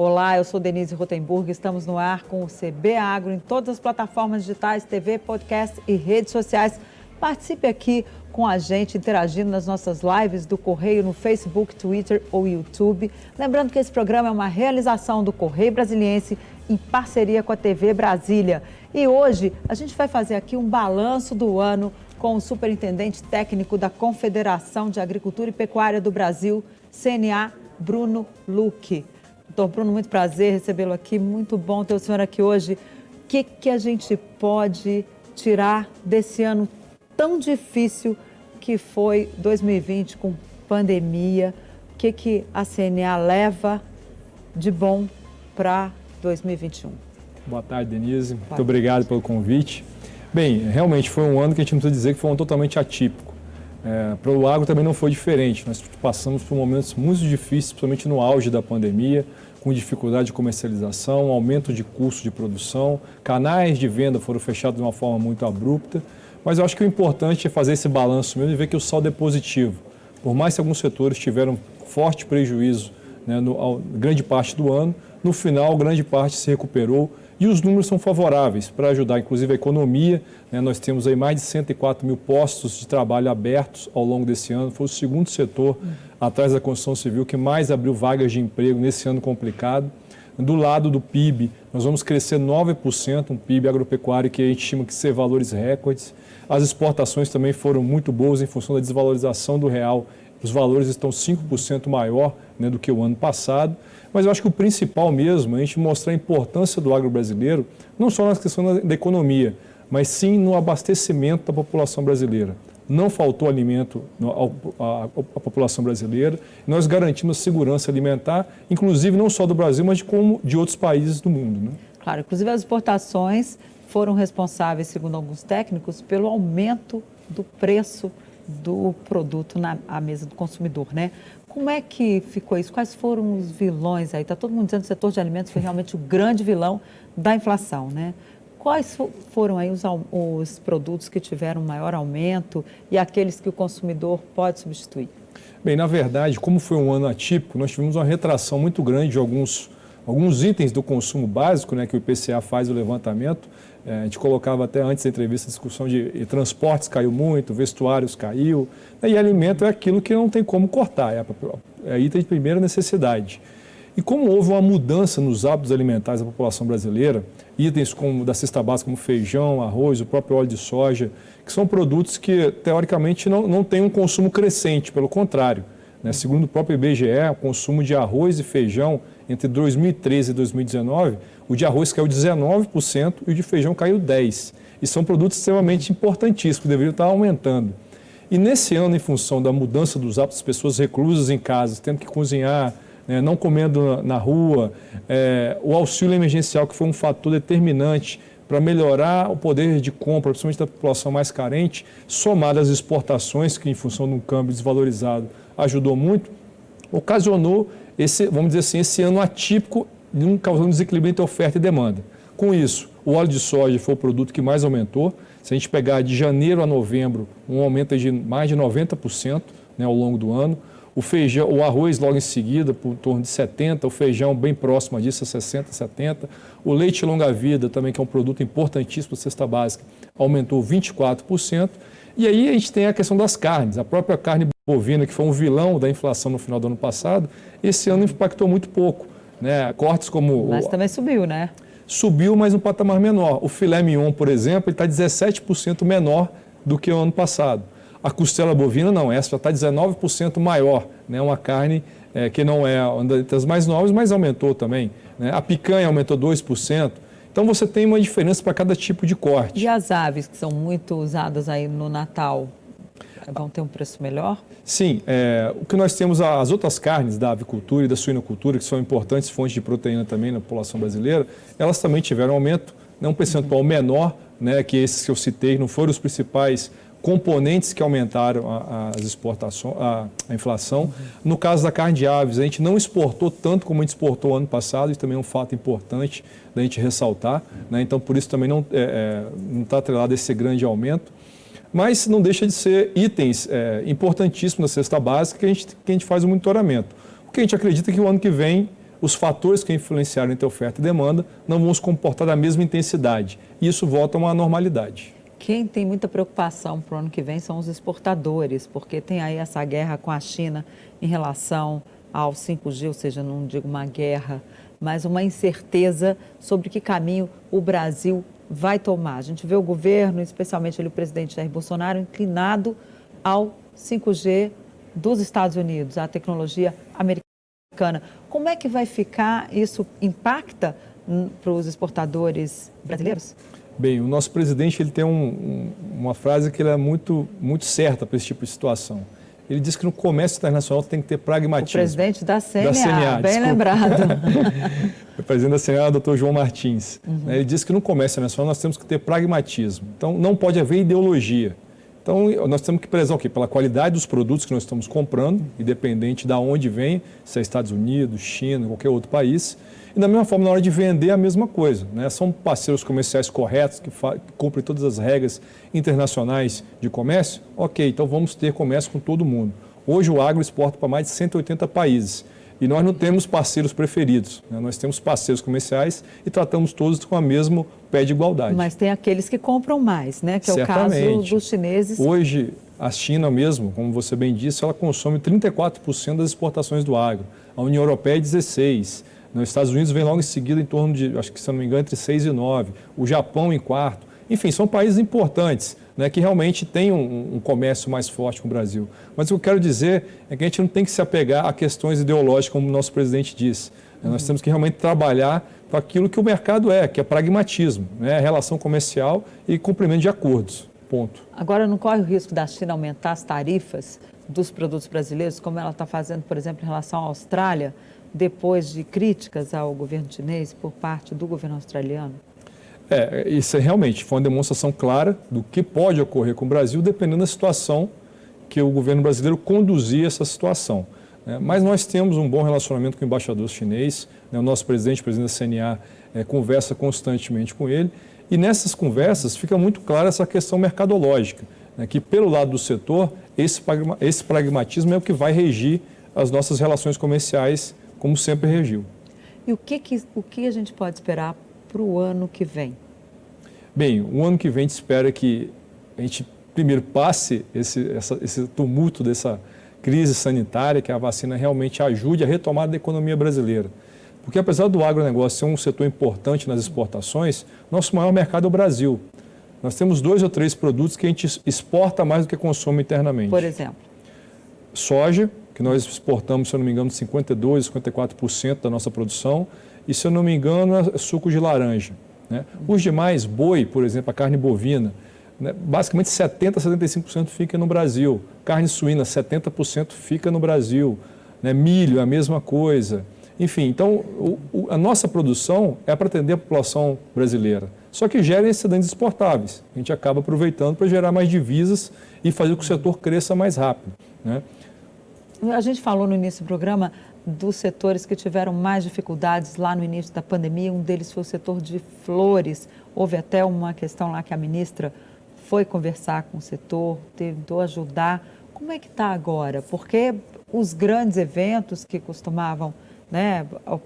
Olá, eu sou Denise Rotenburg, estamos no ar com o CB Agro em todas as plataformas digitais, TV, podcast e redes sociais. Participe aqui com a gente, interagindo nas nossas lives do Correio no Facebook, Twitter ou YouTube. Lembrando que esse programa é uma realização do Correio Brasiliense em parceria com a TV Brasília. E hoje a gente vai fazer aqui um balanço do ano com o superintendente técnico da Confederação de Agricultura e Pecuária do Brasil, CNA, Bruno Lucchi. Doutor Bruno, muito prazer recebê-lo aqui, muito bom ter o senhor aqui hoje. O que a gente pode tirar desse ano tão difícil que foi 2020 com pandemia? O que a CNA leva de bom para 2021? Boa tarde, Denise. Muito obrigado pelo convite. Bem, realmente foi um ano que a gente não precisa dizer que foi um totalmente atípico. Para o agro também não foi diferente. Nós passamos por momentos muito difíceis, principalmente no auge da pandemia, com dificuldade de comercialização, aumento de custo de produção, canais de venda foram fechados de uma forma muito abrupta. Mas eu acho que o importante é fazer esse balanço mesmo e ver que o saldo é positivo. Por mais que alguns setores tiveram forte prejuízo, né, grande parte do ano, no final grande parte se recuperou e os números são favoráveis para ajudar, inclusive, a economia. Né, nós temos aí mais de 104 mil postos de trabalho abertos ao longo desse ano. Foi o segundo setor, atrás da construção civil, que mais abriu vagas de emprego nesse ano complicado. Do lado do PIB, nós vamos crescer 9%, um PIB agropecuário que a gente estima que ser valores recordes. As exportações também foram muito boas em função da desvalorização do real. Os valores estão 5% maior, né, do que o ano passado. Mas eu acho que o principal mesmo é a gente mostrar a importância do agro brasileiro, não só na questão da economia, mas sim no abastecimento da população brasileira. Não faltou alimento à população brasileira. Nós garantimos segurança alimentar, inclusive não só do Brasil, mas de outros países do mundo, né? Claro, inclusive as exportações foram responsáveis, segundo alguns técnicos, pelo aumento do preço do produto à mesa do consumidor, né? Como é que ficou isso? Quais foram os vilões aí? Está todo mundo dizendo que o setor de alimentos foi realmente o grande vilão da inflação, né? Quais foram aí os produtos que tiveram maior aumento e aqueles que o consumidor pode substituir? Bem, na verdade, como foi um ano atípico, nós tivemos uma retração muito grande de alguns itens do consumo básico, né, que o IPCA faz o levantamento. A gente colocava até antes da entrevista a discussão de transportes caiu muito, vestuários caiu, né, e alimento é aquilo que não tem como cortar, é item de primeira necessidade. E como houve uma mudança nos hábitos alimentares da população brasileira, itens como da cesta básica como feijão, arroz, o próprio óleo de soja, que são produtos que teoricamente não têm um consumo crescente, pelo contrário, né? Segundo o próprio IBGE, o consumo de arroz e feijão entre 2013 e 2019, o de arroz caiu 19% e o de feijão caiu 10%. E são produtos extremamente importantíssimos, que deveriam estar aumentando. E nesse ano, em função da mudança dos hábitos, pessoas reclusas em casa, tendo que cozinhar, né, não comendo na rua, o auxílio emergencial, que foi um fator determinante para melhorar o poder de compra, principalmente da população mais carente, somado às exportações, que em função de um câmbio desvalorizado ajudou muito, ocasionou vamos dizer assim, esse ano atípico, causando um desequilíbrio entre oferta e demanda. Com isso, o óleo de soja foi o produto que mais aumentou. Se a gente pegar de janeiro a novembro, um aumento de mais de 90%, né, ao longo do ano. O feijão, o arroz logo em seguida, por torno de 70%, o feijão bem próximo disso, 60%, 70%. O leite longa-vida também, que é um produto importantíssimo da cesta básica, aumentou 24%. E aí a gente tem a questão das carnes. A própria carne bovina, que foi um vilão da inflação no final do ano passado, esse ano impactou muito pouco, né? Cortes como... Mas também subiu, né? Subiu, mas um patamar menor. O filé mignon, por exemplo, está 17% menor do que o ano passado. A costela bovina não, essa já está 19% maior, né? Uma carne que não é uma das mais novas, mas aumentou também, né? A picanha aumentou 2%. Então você tem uma diferença para cada tipo de corte. E as aves, que são muito usadas aí no Natal, vão ter um preço melhor? Sim, o que nós temos, as outras carnes da avicultura e da suinocultura, que são importantes fontes de proteína também na população brasileira, elas também tiveram aumento, né, um percentual menor, né, que esses que eu citei, não foram os principais componentes que aumentaram as exportações, a inflação. No caso da carne de aves, a gente não exportou tanto como a gente exportou ano passado, isso também é um fato importante da gente ressaltar, né? Então, por isso também não está atrelado a esse grande aumento. Mas não deixa de ser itens importantíssimos na cesta básica que a gente faz o monitoramento. O que a gente acredita é que o ano que vem os fatores que influenciaram entre oferta e demanda não vão se comportar da mesma intensidade. E isso volta a uma normalidade. Quem tem muita preocupação para o ano que vem são os exportadores, porque tem aí essa guerra com a China em relação ao 5G, ou seja, não digo uma guerra, mas uma incerteza sobre que caminho o Brasil vai tomar. A gente vê o governo, especialmente o presidente Jair Bolsonaro, inclinado ao 5G dos Estados Unidos, à tecnologia americana. Como é que vai ficar? Isso impacta para os exportadores brasileiros? Bem, o nosso presidente ele tem uma frase que ele é muito certa para esse tipo de situação. Ele diz que no comércio internacional tem que ter pragmatismo. O presidente da CNA, bem lembrado. O presidente da CNA, Dr. João Martins. Ele diz que no comércio internacional nós temos que ter pragmatismo. Então, não pode haver ideologia. Então, nós temos que prezar o quê? Pela qualidade dos produtos que nós estamos comprando, independente de onde vem, se é Estados Unidos, China, qualquer outro país. E da mesma forma, na hora de vender, a mesma coisa. Né? São parceiros comerciais corretos, que cumprem todas as regras internacionais de comércio. Ok, então vamos ter comércio com todo mundo. Hoje o agro exporta para mais de 180 países. E nós não temos parceiros preferidos. Né? Nós temos parceiros comerciais e tratamos todos com o mesmo pé de igualdade. Mas tem aqueles que compram mais, né? Que é Certamente. O caso dos chineses. Hoje, a China mesmo, como você bem disse, ela consome 34% das exportações do agro. A União Europeia é 16%. Nos Estados Unidos vem logo em seguida em torno de, acho que se não me engano, entre 6 e 9. O Japão em quarto. Enfim, são países importantes, né, que realmente têm um comércio mais forte com o Brasil. Mas o que eu quero dizer é que a gente não tem que se apegar a questões ideológicas, como o nosso presidente disse. Nós temos que realmente trabalhar para aquilo que o mercado é, que é pragmatismo, né, relação comercial e cumprimento de acordos. Ponto. Agora, não corre o risco da China aumentar as tarifas dos produtos brasileiros, como ela está fazendo, por exemplo, em relação à Austrália, depois de críticas ao governo chinês por parte do governo australiano? Isso realmente foi uma demonstração clara do que pode ocorrer com o Brasil, dependendo da situação que o governo brasileiro conduzir essa situação. Mas nós temos um bom relacionamento com o embaixador chinês, o nosso presidente da CNA, conversa constantemente com ele, e nessas conversas fica muito clara essa questão mercadológica, que pelo lado do setor, esse pragmatismo é o que vai regir as nossas relações comerciais, como sempre regiu. E o que a gente pode esperar para o ano que vem? Bem, o ano que vem a gente espera que a gente primeiro passe esse tumulto dessa crise sanitária, que a vacina realmente ajude a retomada da economia brasileira. Porque apesar do agronegócio ser um setor importante nas exportações, nosso maior mercado é o Brasil. Nós temos 2 ou 3 produtos que a gente exporta mais do que consome internamente. Por exemplo? Soja, que nós exportamos, se eu não me engano, 52%, 54% da nossa produção, e, se eu não me engano, é suco de laranja. Né? Os demais, boi, por exemplo, a carne bovina, né? Basicamente 70% a 75% fica no Brasil. Carne suína, 70% fica no Brasil. Né? Milho, a mesma coisa. Enfim, então, a nossa produção é para atender a população brasileira. Só que gera excedentes exportáveis. A gente acaba aproveitando para gerar mais divisas e fazer com que o setor cresça mais rápido. Né? A gente falou no início do programa dos setores que tiveram mais dificuldades lá no início da pandemia. Um deles foi o setor de flores. Houve até uma questão lá que a ministra foi conversar com o setor, tentou ajudar. Como é que está agora? Porque os grandes eventos que costumavam, né,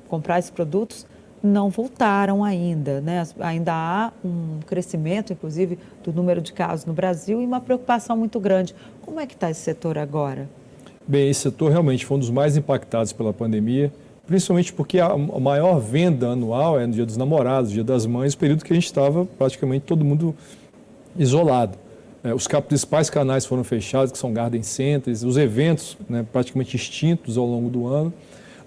comprar esses produtos não voltaram ainda, né? Ainda há um crescimento, inclusive, do número de casos no Brasil e uma preocupação muito grande. Como é que está esse setor agora? Bem, esse setor realmente foi um dos mais impactados pela pandemia, principalmente porque a maior venda anual é no Dia dos Namorados, Dia das Mães, período que a gente estava praticamente todo mundo isolado. Os principais canais foram fechados, que são garden centers, os eventos, né, praticamente extintos ao longo do ano.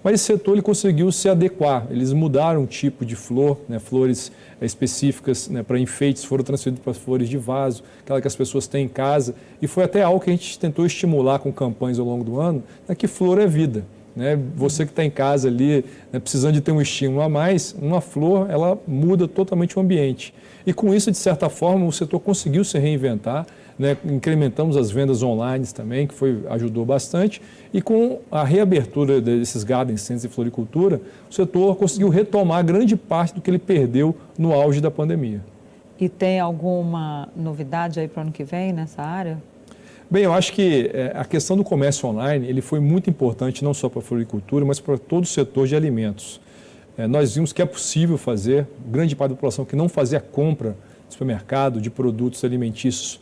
Mas esse setor ele conseguiu se adequar, eles mudaram o tipo de flor, né, flores específicas, né, para enfeites foram transferidas para flores de vaso, aquela que as pessoas têm em casa, e foi até algo que a gente tentou estimular com campanhas ao longo do ano, né, que flor é vida. Né? Você que está em casa ali, né, precisando de ter um estímulo a mais, uma flor ela muda totalmente o ambiente. E com isso, de certa forma, o setor conseguiu se reinventar, né? Incrementamos as vendas online também, que ajudou bastante, e com a reabertura desses garden centers e floricultura, o setor conseguiu retomar grande parte do que ele perdeu no auge da pandemia. E tem alguma novidade aí para o ano que vem nessa área? Bem, eu acho que a questão do comércio online ele foi muito importante não só para a floricultura, mas para todo o setor de alimentos. Nós vimos que é possível fazer, grande parte da população que não fazia compra no supermercado de produtos alimentícios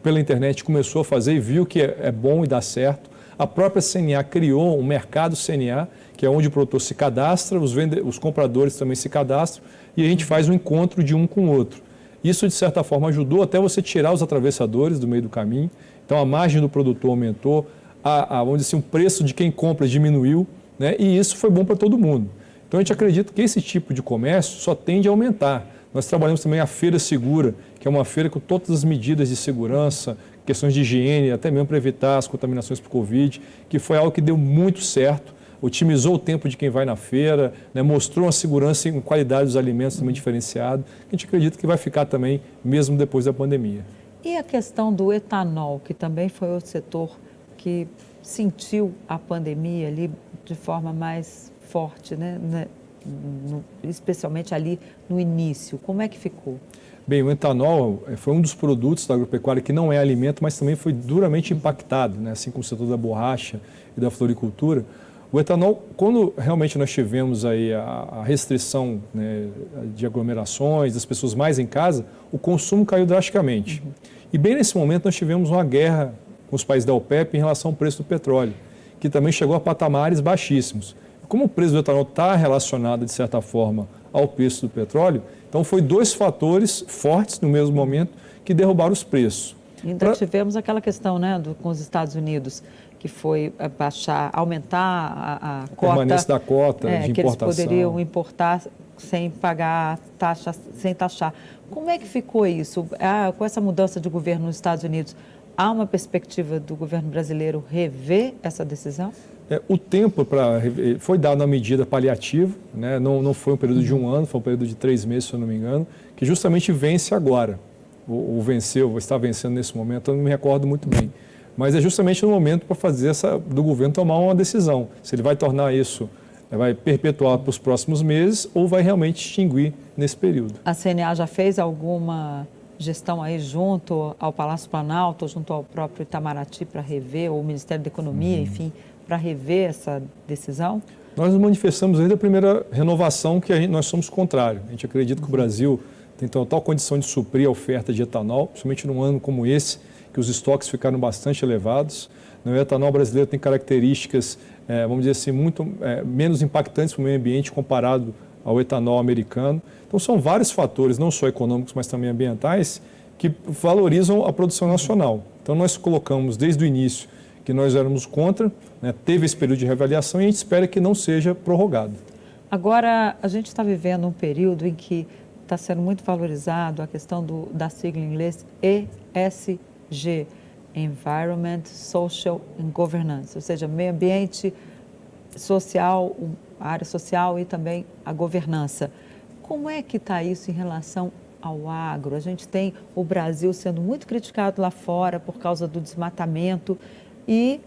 pela internet começou a fazer e viu que é bom e dá certo. A própria CNA criou um mercado CNA, que é onde o produtor se cadastra, os compradores também se cadastram e a gente faz um encontro de um com o outro. Isso, de certa forma, ajudou até você tirar os atravessadores do meio do caminho. Então, a margem do produtor aumentou, vamos dizer assim, o preço de quem compra diminuiu, né? E isso foi bom para todo mundo. Então, a gente acredita que esse tipo de comércio só tende a aumentar. Nós trabalhamos também a Feira Segura, que é uma feira com todas as medidas de segurança, questões de higiene, até mesmo para evitar as contaminações por Covid, que foi algo que deu muito certo, otimizou o tempo de quem vai na feira, né, mostrou uma segurança e qualidade dos alimentos também diferenciado, que a gente acredita que vai ficar também mesmo depois da pandemia. E a questão do etanol, que também foi outro setor que sentiu a pandemia ali de forma mais forte, né? Especialmente ali no início. Como é que ficou? Bem, o etanol foi um dos produtos da agropecuária que não é alimento, mas também foi duramente impactado, né? Assim como o setor da borracha e da floricultura. O etanol, quando realmente nós tivemos aí a restrição, né, de aglomerações, das pessoas mais em casa, o consumo caiu drasticamente. E bem nesse momento nós tivemos uma guerra com os países da OPEP em relação ao preço do petróleo, que também chegou a patamares baixíssimos. Como o preço do etanol está relacionado, de certa forma, ao preço do petróleo, então foi dois fatores fortes no mesmo momento que derrubaram os preços. Ainda tivemos aquela questão, né, com os Estados Unidos, que foi aumentar a cota. Permanência da cota de importação. Que eles poderiam importar sem pagar taxa, sem taxar. Como é que ficou isso? Com essa mudança de governo nos Estados Unidos, há uma perspectiva do governo brasileiro rever essa decisão? O tempo foi dado uma medida paliativa, né? Não foi um período de um ano, foi um período de 3 meses, se eu não me engano, que justamente vence agora. Ou venceu, ou está vencendo nesse momento, eu não me recordo muito bem. Mas é justamente no momento para fazer do governo tomar uma decisão. Se ele vai tornar isso, vai perpetuar para os próximos meses ou vai realmente extinguir nesse período. A CNA já fez alguma gestão aí junto ao Palácio Planalto, junto ao próprio Itamaraty para rever, ou o Ministério da Economia, enfim, para rever essa decisão? Nós nos manifestamos desde a primeira renovação que nós somos contrários. A gente acredita que o Brasil tem total condição de suprir a oferta de etanol, principalmente num ano como esse, que os estoques ficaram bastante elevados. O etanol brasileiro tem características, vamos dizer assim, muito menos impactantes para o meio ambiente comparado ao etanol americano. Então, são vários fatores, não só econômicos, mas também ambientais, que valorizam a produção nacional. Então, nós colocamos desde o início que nós éramos contra, né, teve esse período de reavaliação e a gente espera que não seja prorrogado. Agora, a gente está vivendo um período em que está sendo muito valorizado a questão da sigla em inglês ESG, Environment, Social and Governance, ou seja, meio ambiente, social, a área social e também a governança. Como é que está isso em relação ao agro? A gente tem o Brasil sendo muito criticado lá fora por causa do desmatamento e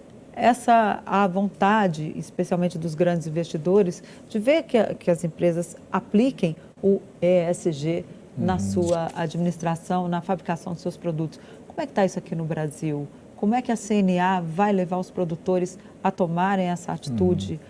a vontade, especialmente dos grandes investidores, de ver que as empresas apliquem o ESG na sua administração, na fabricação dos seus produtos. Como é que está isso aqui no Brasil? Como é que a CNA vai levar os produtores a tomarem essa atitude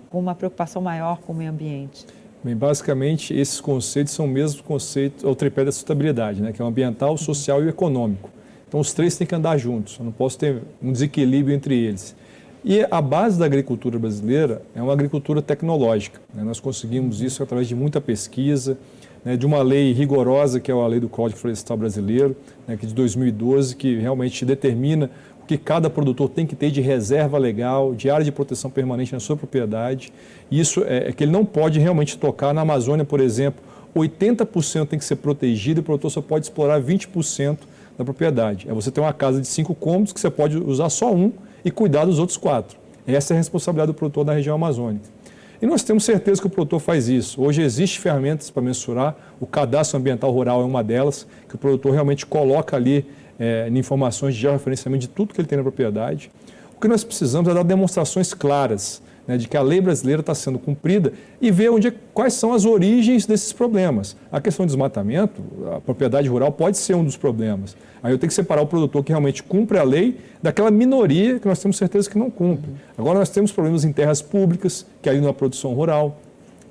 com uma preocupação maior com o meio ambiente? Bem, basicamente, esses conceitos são o mesmo conceito, o tripé da sustentabilidade, né, que é o ambiental, o social e o econômico. Então, os três têm que andar juntos, eu não posso ter um desequilíbrio entre eles. E a base da agricultura brasileira é uma agricultura tecnológica, né? Nós conseguimos isso através de muita pesquisa, né, de uma lei rigorosa, que é a lei do Código Florestal Brasileiro, né, que é de 2012, que realmente determina o que cada produtor tem que ter de reserva legal, de área de proteção permanente na sua propriedade. Isso é que ele não pode realmente tocar na Amazônia, por exemplo, 80% tem que ser protegido e o produtor só pode explorar 20% da propriedade. É você ter uma casa de 5 cômodos que você pode usar só um e cuidar dos outros 4. Essa é a responsabilidade do produtor da região amazônica. E nós temos certeza que o produtor faz isso. Hoje existem ferramentas para mensurar, o cadastro ambiental rural é uma delas, que o produtor realmente coloca ali informações de georreferenciamento de tudo que ele tem na propriedade. O que nós precisamos é dar demonstrações claras né, de que a lei brasileira está sendo cumprida e ver quais são as origens desses problemas. A questão do desmatamento, a propriedade rural pode ser um dos problemas. Aí eu tenho que separar o produtor que realmente cumpre a lei daquela minoria que nós temos certeza que não cumpre. Agora nós temos problemas em terras públicas, que aí na produção rural.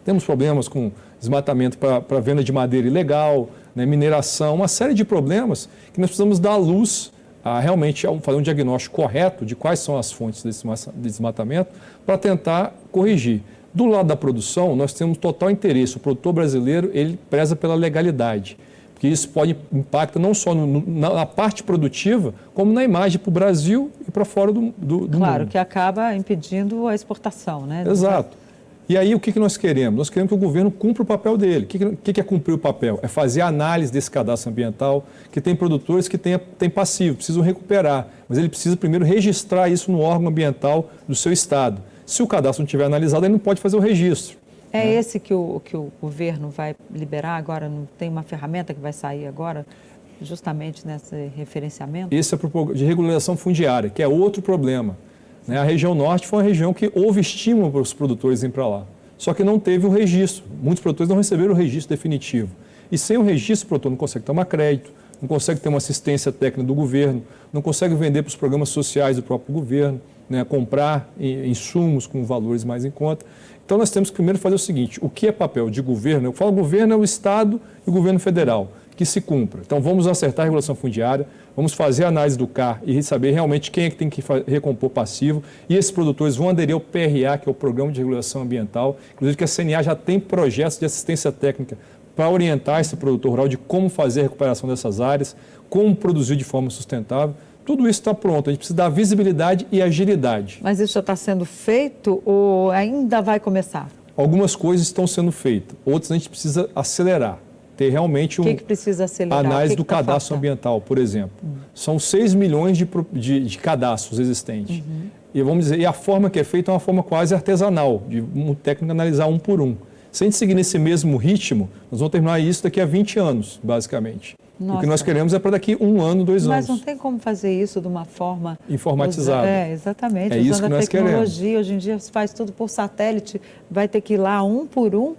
Temos problemas com desmatamento para venda de madeira ilegal, né, mineração, uma série de problemas que nós precisamos dar luz a realmente fazer um diagnóstico correto de quais são as fontes desse desmatamento para tentar corrigir. Do lado da produção, nós temos total interesse. O produtor brasileiro, ele preza pela legalidade, porque isso pode impactar não só na parte produtiva, como na imagem para o Brasil e para fora do mundo. Claro, que acaba impedindo a exportação, né? Exato. E aí o que nós queremos? Nós queremos que o governo cumpra o papel dele. O que é cumprir o papel? É fazer a análise desse cadastro ambiental, que tem produtores que têm passivo, precisam recuperar, mas ele precisa primeiro registrar isso no órgão ambiental do seu estado. Se o cadastro não estiver analisado, ele não pode fazer o registro. É esse que o governo vai liberar agora? Não tem uma ferramenta que vai sair agora, justamente nesse referenciamento? Esse é o de regularização fundiária, que é outro problema. A região norte foi uma região que houve estímulo para os produtores irem para lá, só que não teve o registro. Muitos produtores não receberam o registro definitivo. E sem o registro, o produtor não consegue tomar crédito, não consegue ter uma assistência técnica do governo, não consegue vender para os programas sociais do próprio governo, né, comprar insumos com valores mais em conta. Então nós temos que primeiro fazer o seguinte: o que é papel de governo? Eu falo governo é o Estado e o governo federal, que se cumpra. Então vamos acertar a regulação fundiária, vamos fazer a análise do CAR e saber realmente quem é que tem que recompor passivo. E esses produtores vão aderir ao PRA, que é o Programa de Regulação Ambiental. Inclusive que a CNA já tem projetos de assistência técnica para orientar esse produtor rural de como fazer a recuperação dessas áreas, como produzir de forma sustentável. Tudo isso está pronto, a gente precisa dar visibilidade e agilidade. Mas isso já está sendo feito ou ainda vai começar? Algumas coisas estão sendo feitas, outras a gente precisa acelerar. Ter realmente o que precisa acelerar? Análise do cadastro ambiental, por exemplo. São 6 milhões de cadastros existentes. E vamos dizer, e a forma que é feita é uma forma quase artesanal, de um técnico analisar um por um. Se a gente seguir nesse mesmo ritmo, nós vamos terminar isso daqui a 20 anos, basicamente. Nossa. O que nós queremos é para daqui 1 ano, 2 anos. Mas não tem como fazer isso de uma forma informatizada. Exatamente. É isso que nós queremos. Tecnologia, hoje em dia se faz tudo por satélite, vai ter que ir lá um por um.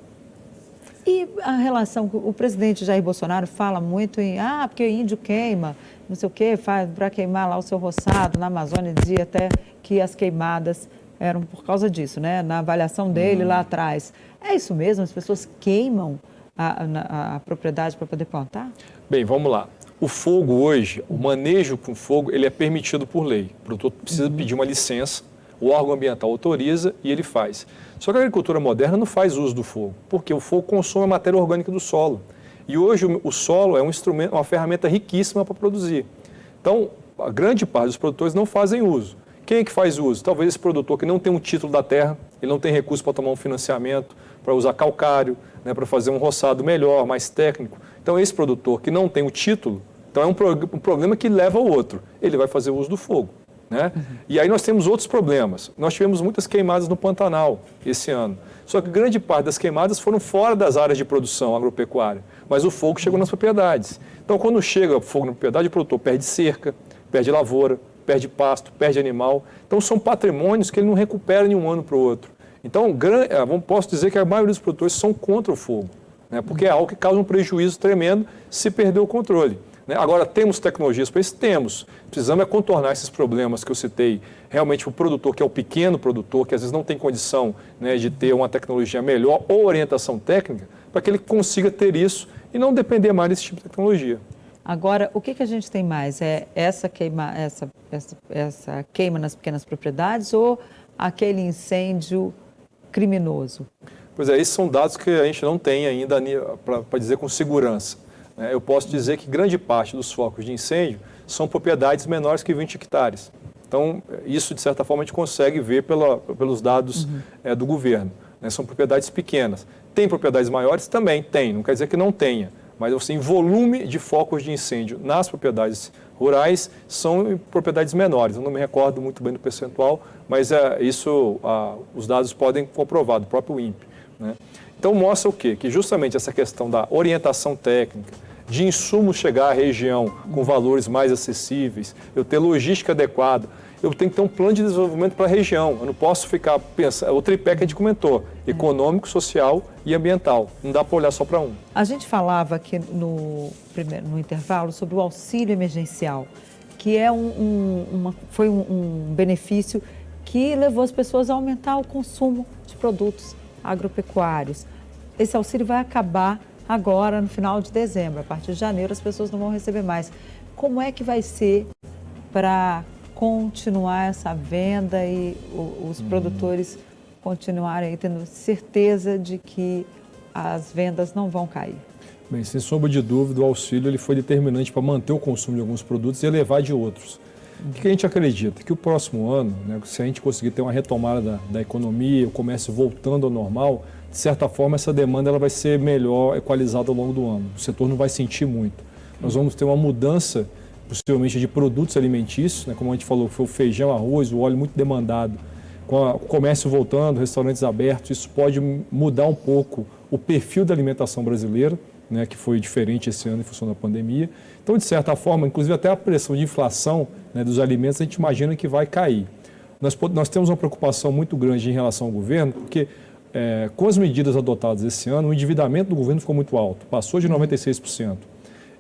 E a relação, o presidente Jair Bolsonaro fala muito em, porque o índio queima, não sei o quê, faz para queimar lá o seu roçado, na Amazônia dizia até que as queimadas eram por causa disso, né? Na avaliação dele lá atrás. É isso mesmo? As pessoas queimam a propriedade para poder plantar? Bem, vamos lá. O fogo hoje, o manejo com fogo, ele é permitido por lei. O produtor precisa pedir uma licença, o órgão ambiental autoriza e ele faz. Só que a agricultura moderna não faz uso do fogo, porque o fogo consome a matéria orgânica do solo. E hoje o solo é um instrumento, uma ferramenta riquíssima para produzir. Então, a grande parte dos produtores não fazem uso. Quem é que faz uso? Talvez esse produtor que não tem um título da terra, ele não tem recurso para tomar um financiamento, para usar calcário, né, para fazer um roçado melhor, mais técnico. Então, esse produtor que não tem o título, então é um problema que leva ao outro. Ele vai fazer uso do fogo. Né? E aí nós temos outros problemas. Nós tivemos muitas queimadas no Pantanal esse ano. Só que grande parte das queimadas foram fora das áreas de produção agropecuária. Mas o fogo chegou nas propriedades. Então, quando chega o fogo na propriedade, o produtor perde cerca, perde lavoura, perde pasto, perde animal. Então, são patrimônios que ele não recupera de um ano para o outro. Então, posso dizer que a maioria dos produtores são contra o fogo, né? Porque é algo que causa um prejuízo tremendo se perder o controle. Agora, temos tecnologias para isso? Temos. Precisamos contornar esses problemas que eu citei. Realmente, o produtor, que é o pequeno produtor, que às vezes não tem condição, né, de ter uma tecnologia melhor ou orientação técnica, para que ele consiga ter isso e não depender mais desse tipo de tecnologia. Agora, o que a gente tem mais? É essa queima nas pequenas propriedades ou aquele incêndio criminoso? Pois é, esses são dados que a gente não tem ainda para dizer com segurança. Eu posso dizer que grande parte dos focos de incêndio são propriedades menores que 20 hectares. Então, isso, de certa forma, a gente consegue ver pelos dados do governo. São propriedades pequenas. Tem propriedades maiores? Também tem, não quer dizer que não tenha. Mas, assim, volume de focos de incêndio nas propriedades rurais são propriedades menores. Eu não me recordo muito bem do percentual, mas os dados podem comprovar, do próprio INPE. Né? Então, mostra o quê? Que justamente essa questão da orientação técnica, de insumos chegar à região com valores mais acessíveis, eu ter logística adequada. eu tenho que ter um plano de desenvolvimento para a região. Eu não posso ficar pensando, o tripé que a gente comentou, econômico, social e ambiental. Não dá para olhar só para um. A gente falava aqui no intervalo sobre o auxílio emergencial, que é foi um benefício que levou as pessoas a aumentar o consumo de produtos agropecuários. Esse auxílio vai acabar agora, no final de dezembro. A partir de janeiro, as pessoas não vão receber mais. Como é que vai ser para continuar essa venda e os produtores continuarem aí tendo certeza de que as vendas não vão cair? Bem, sem sombra de dúvida, o auxílio ele foi determinante para manter o consumo de alguns produtos e elevar de outros. O que a gente acredita? Que o próximo ano, né, se a gente conseguir ter uma retomada da economia, o comércio voltando ao normal, de certa forma essa demanda ela vai ser melhor equalizada ao longo do ano. O setor não vai sentir muito. Nós vamos ter uma mudança, possivelmente, de produtos alimentícios, né, como a gente falou, foi o feijão, arroz, o óleo muito demandado. Com o comércio voltando, restaurantes abertos, isso pode mudar um pouco o perfil da alimentação brasileira, né, que foi diferente esse ano em função da pandemia. Então, de certa forma, inclusive até a pressão de inflação, né, dos alimentos, a gente imagina que vai cair. Nós temos uma preocupação muito grande em relação ao governo, porque com as medidas adotadas esse ano, o endividamento do governo ficou muito alto, passou de 96%.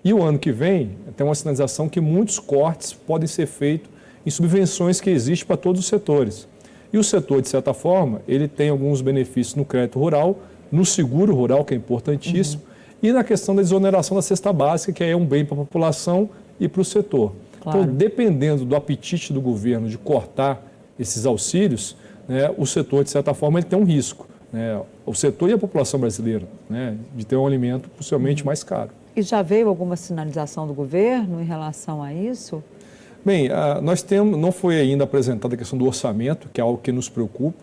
E o ano que vem, tem uma sinalização que muitos cortes podem ser feitos em subvenções que existem para todos os setores. E o setor, de certa forma, ele tem alguns benefícios no crédito rural, no seguro rural, que é importantíssimo, e na questão da desoneração da cesta básica, que é um bem para a população e para o setor. Claro. Então, dependendo do apetite do governo de cortar esses auxílios, né, o setor, de certa forma, ele tem um risco. Né, o setor e a população brasileira, né, de ter um alimento possivelmente mais caro. E já veio alguma sinalização do governo em relação a isso? Bem, nós temos, não foi ainda apresentada a questão do orçamento, que é algo que nos preocupa.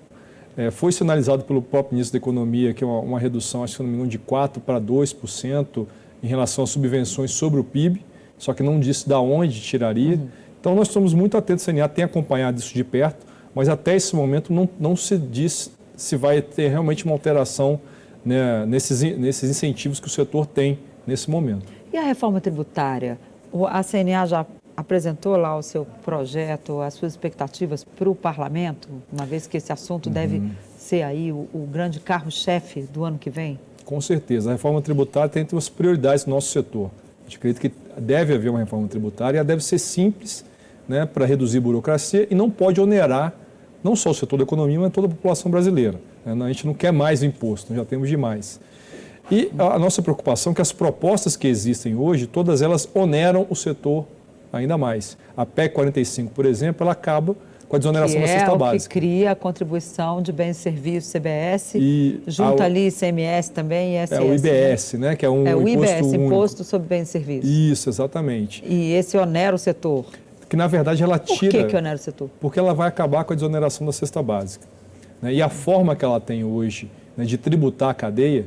Foi sinalizado pelo próprio ministro da Economia que é uma redução, acho que não me engano, de 4% para 2% em relação às subvenções sobre o PIB, só que não disse de onde tiraria. Então, nós estamos muito atentos, o CNA tem acompanhado isso de perto, mas até esse momento não se diz se vai ter realmente uma alteração, né, nesses incentivos que o setor tem nesse momento. E a reforma tributária? A CNA já apresentou lá o seu projeto, as suas expectativas para o parlamento, uma vez que esse assunto deve ser aí o grande carro-chefe do ano que vem? Com certeza. A reforma tributária tem entre as prioridades do nosso setor. A gente acredita que deve haver uma reforma tributária e ela deve ser simples, né, para reduzir a burocracia e não pode onerar não só o setor da economia, mas toda a população brasileira. A gente não quer mais imposto, nós já temos demais. E a nossa preocupação é que as propostas que existem hoje, todas elas oneram o setor ainda mais. A PEC 45, por exemplo, ela acaba com a desoneração da cesta básica. Que cria a contribuição de bens e serviços, CBS, e junta ali ICMS também e ISS. É o IBS, né? Que é um o IBS, imposto único. Imposto sobre bens e serviços. Isso, exatamente. E esse onera o setor? Que, na verdade, ela tira... Por que onera o setor? Porque ela vai acabar com a desoneração da cesta básica. Né? E a forma que ela tem hoje, né, de tributar a cadeia,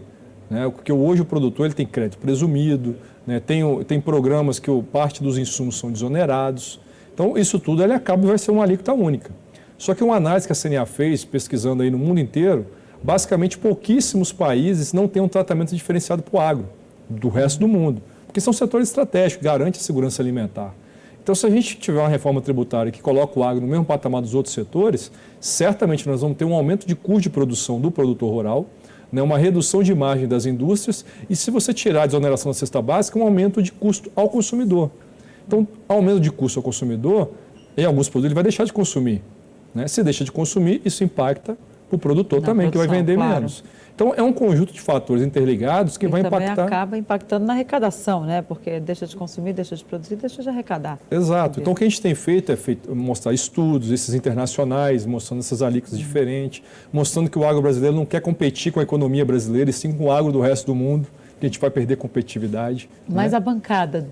né, porque hoje o produtor ele tem crédito presumido, né, tem programas que parte dos insumos são desonerados. Então, isso tudo ele acaba e vai ser uma alíquota única. Só que uma análise que a CNA fez, pesquisando aí no mundo inteiro, basicamente pouquíssimos países não têm um tratamento diferenciado para o agro, do resto do mundo. Porque são setores estratégicos, garante a segurança alimentar. Então, se a gente tiver uma reforma tributária que coloca o agro no mesmo patamar dos outros setores, certamente nós vamos ter um aumento de custo de produção do produtor rural, né, uma redução de margem das indústrias e, se você tirar a desoneração da cesta básica, um aumento de custo ao consumidor. Então, aumento de custo ao consumidor, em alguns produtos ele vai deixar de consumir. Né? Se deixa de consumir, isso impacta o produtor também, que vai vender menos. Então, é um conjunto de fatores interligados que vai impactar... também acaba impactando na arrecadação, né? Porque deixa de consumir, deixa de produzir, deixa de arrecadar. Exato. Então, o que a gente tem feito é mostrar estudos, esses internacionais, mostrando essas alíquotas diferentes, mostrando que o agro brasileiro não quer competir com a economia brasileira, e sim com o agro do resto do mundo, que a gente vai perder competitividade. Mas né? a bancada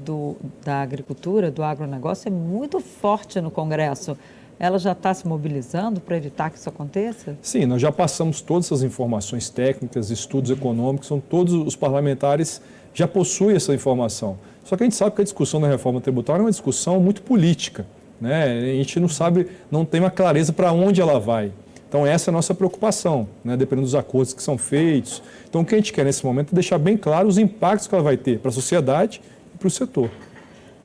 da agricultura, do agronegócio, é muito forte no Congresso. Ela já está se mobilizando para evitar que isso aconteça? Sim, nós já passamos todas essas informações técnicas, estudos econômicos, todos os parlamentares já possuem essa informação. Só que a gente sabe que a discussão da reforma tributária é uma discussão muito política, né? A gente não sabe, não tem uma clareza para onde ela vai. Então essa é a nossa preocupação, né? Dependendo dos acordos que são feitos. Então o que a gente quer nesse momento é deixar bem claro os impactos que ela vai ter para a sociedade e para o setor.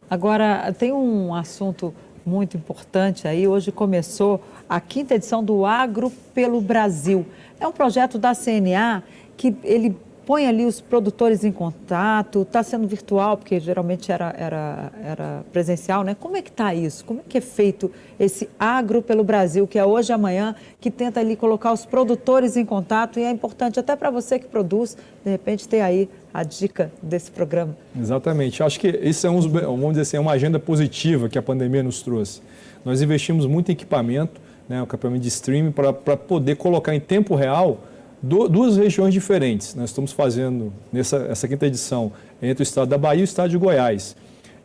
Agora, tem um assunto muito importante aí. Hoje começou a 5ª edição do Agro pelo Brasil. É um projeto da CNA que ele põe ali os produtores em contato, está sendo virtual, porque geralmente era presencial, né? Como é que está isso? Como é que é feito esse Agro pelo Brasil, que é hoje e amanhã, que tenta ali colocar os produtores em contato, e é importante até para você que produz, de repente, ter aí a dica desse programa. Exatamente. Acho que isso é, vamos dizer assim, uma agenda positiva que a pandemia nos trouxe. Nós investimos muito em equipamento, né, o equipamento de streaming, para poder colocar em tempo real duas regiões diferentes. Nós estamos fazendo essa 5ª edição entre o estado da Bahia e o estado de Goiás.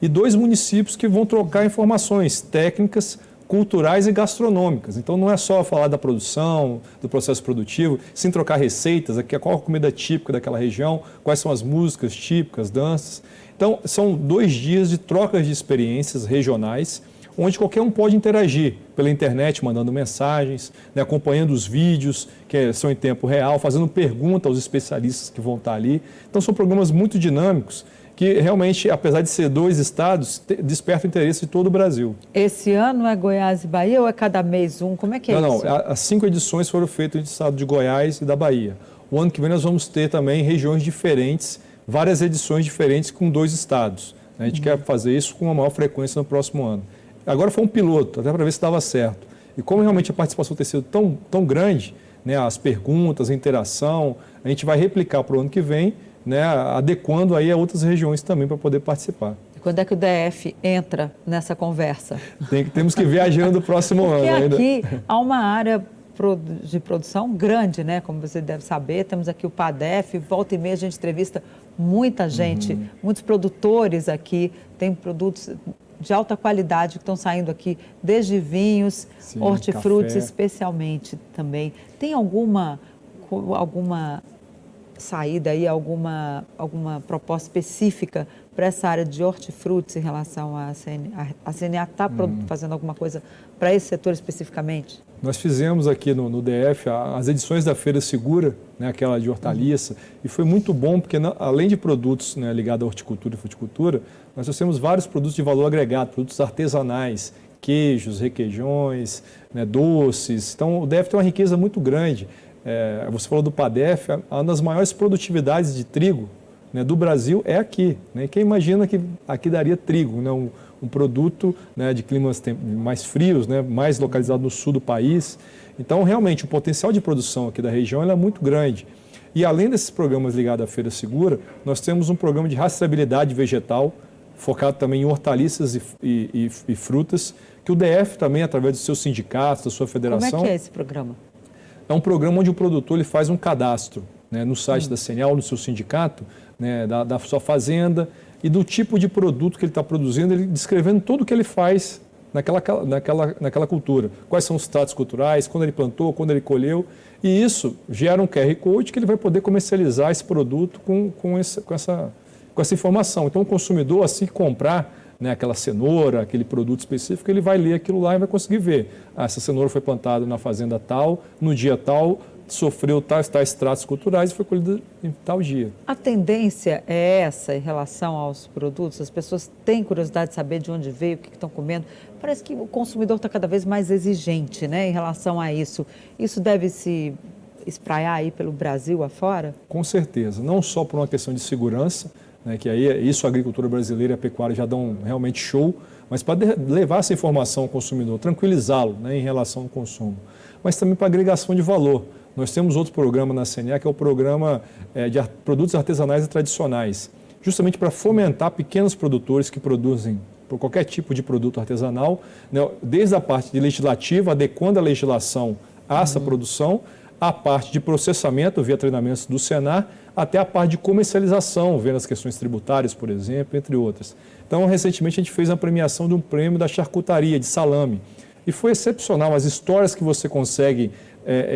E 2 municípios que vão trocar informações técnicas, culturais e gastronômicas. Então não é só falar da produção, do processo produtivo, sim trocar receitas, qual a comida típica daquela região, quais são as músicas típicas, danças. Então são 2 dias de trocas de experiências regionais, onde qualquer um pode interagir pela internet, mandando mensagens, né, acompanhando os vídeos que são em tempo real, fazendo pergunta aos especialistas que vão estar ali. Então são programas muito dinâmicos que realmente, apesar de ser 2 estados, despertam o interesse de todo o Brasil. Esse ano é Goiás e Bahia ou é cada mês um? Como é que é isso? Não, as 5 edições foram feitas no estado de Goiás e da Bahia. O ano que vem nós vamos ter também regiões diferentes, várias edições diferentes com 2 estados. A gente quer fazer isso com uma maior frequência no próximo ano. Agora foi um piloto, até para ver se dava certo. E como realmente a participação tem sido tão grande, né, as perguntas, a interação, a gente vai replicar para o ano que vem, né, adequando aí a outras regiões também para poder participar. E quando é que o DF entra nessa conversa? Temos que ver a agenda do próximo ano ainda. Porque aqui há uma área de produção grande, né? Como você deve saber, temos aqui o PADEF, volta e meia a gente entrevista muita gente, muitos produtores aqui, tem produtos de alta qualidade que estão saindo aqui, desde vinhos, sim, hortifrutis café, especialmente também. Tem alguma saída aí, alguma proposta específica para essa área de hortifrutis em relação à CNA? A CNA está fazendo alguma coisa para esse setor especificamente? Nós fizemos aqui no DF as edições da Feira Segura, né, aquela de hortaliça, e foi muito bom porque além de produtos, né, ligados à horticultura e fruticultura, nós temos vários produtos de valor agregado, produtos artesanais, queijos, requeijões, né, doces. Então o DF tem uma riqueza muito grande. Você falou do PADEF, uma das maiores produtividades de trigo, né, do Brasil é aqui. Né? Quem imagina que aqui daria trigo, né, um produto, né, de climas mais frios, né, mais localizado no sul do país. Então, realmente, o potencial de produção aqui da região é muito grande. E além desses programas ligados à Feira Segura, nós temos um programa de rastreabilidade vegetal, focado também em hortaliças e frutas, que o DF também, através dos seus sindicatos, da sua federação... Como é que é esse programa? É um programa onde o produtor ele faz um cadastro, né, no site da CNA ou no seu sindicato, né, da sua fazenda e do tipo de produto que ele está produzindo, ele descrevendo tudo o que ele faz naquela cultura. Quais são os tratos culturais, quando ele plantou, quando ele colheu. E isso gera um QR Code que ele vai poder comercializar esse produto com essa informação. Então o consumidor, assim que comprar, né, aquela cenoura, aquele produto específico, ele vai ler aquilo lá e vai conseguir ver. Essa cenoura foi plantada na fazenda tal, no dia tal, sofreu tais tratos culturais e foi colhida em tal dia. A tendência é essa em relação aos produtos? As pessoas têm curiosidade de saber de onde veio, o que estão comendo. Parece que o consumidor está cada vez mais exigente, né, em relação a isso. Isso deve se espraiar aí pelo Brasil afora? Com certeza, não só por uma questão de segurança, né, que aí isso a agricultura brasileira e a pecuária já dão realmente show, mas para levar essa informação ao consumidor, tranquilizá-lo, né, em relação ao consumo, mas também para agregação de valor. Nós temos outro programa na CNA, que é o programa de produtos artesanais e tradicionais, justamente para fomentar pequenos produtores que produzem por qualquer tipo de produto artesanal, né, desde a parte de legislativa, adequando a legislação a essa produção, a parte de processamento via treinamentos do Senar, até a parte de comercialização, vendo as questões tributárias, por exemplo, entre outras. Então, recentemente a gente fez a premiação de um prêmio da charcutaria, de salame, e foi excepcional as histórias que você consegue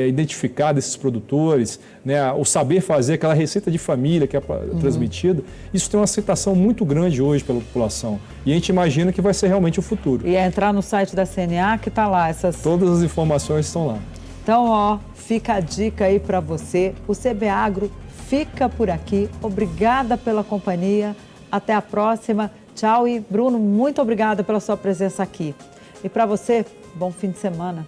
identificar desses produtores, né, o saber fazer aquela receita de família que é transmitida, isso tem uma aceitação muito grande hoje pela população. E a gente imagina que vai ser realmente o futuro. E é entrar no site da CNA que está lá essas... Todas as informações estão lá. Então, ó, fica a dica aí para você. O CB Agro fica por aqui. Obrigada pela companhia. Até a próxima. Tchau. E, Bruno, muito obrigada pela sua presença aqui. E para você, bom fim de semana.